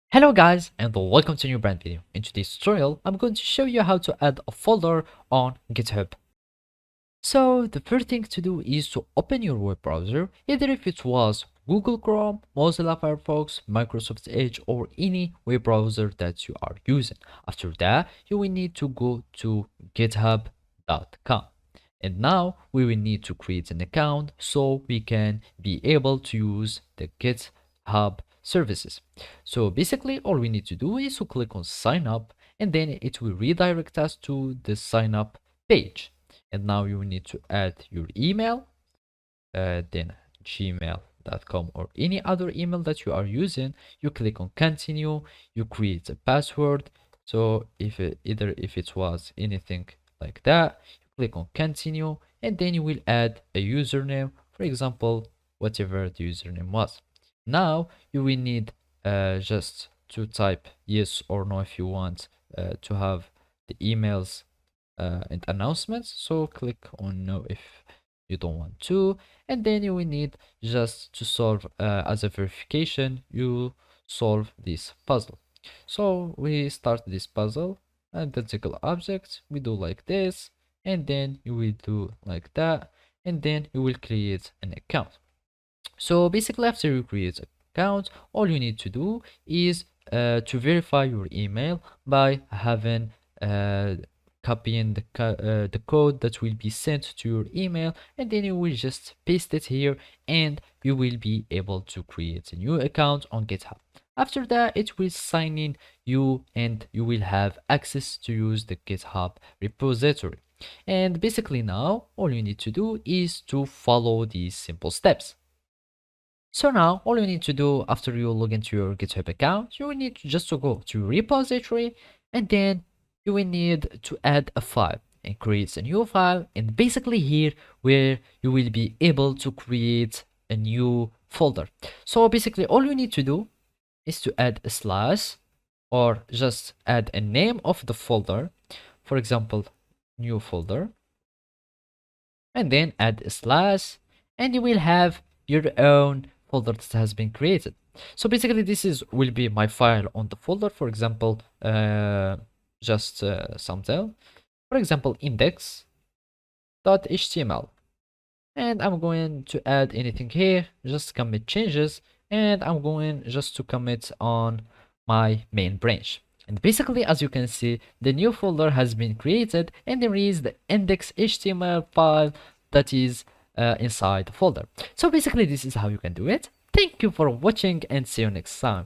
Hello guys and welcome to a new brand video. In today's tutorial, I'm going to show you how to add a folder on GitHub. So the first thing to do is to open your web browser, either if it was Google Chrome, Mozilla Firefox, Microsoft Edge or any web browser that you are using. After that, you will need to go to github.com. And now we will need to create an account so we can be able to use the GitHub services. So basically all we need to do is to click on sign up and then it will redirect us to the sign up page. And now you need to add your email, then gmail.com or any other email that you are using. You click on continue, you create a password. So either if it was anything like that, you click on continue and then you will add a username, for example whatever the username was. Now you will need just to type yes or no if you want to have the emails and announcements. So click on no if you don't want to, and then you will need just to solve as a verification, you solve this puzzle. So we start this puzzle, identical object, we do like this, and then you will do like that, and then you will create an account. So basically after you create an account, all you need to do is to verify your email by having copying the code that will be sent to your email, and then you will just paste it here and you will be able to create a new account on GitHub. After that, it will sign in you and you will have access to use the GitHub repository. And basically now all you need to do is to follow these simple steps. So now all you need to do after you log into your GitHub account, you will need just to go to repository and then you will need to add a file and create a new file, and basically here where you will be able to create a new folder. So basically all you need to do is to add a slash or just add a name of the folder, for example new folder, and then add a slash and you will have your own folder that has been created. So basically this will be my file on the folder, for example just something, for example index.html, and I'm going to add anything here, just commit changes, and I'm going just to commit on my main branch. And basically as you can see, the new folder has been created and there is the index.html file that is inside the folder. So basically this is how you can do it. Thank you for watching and see you next time.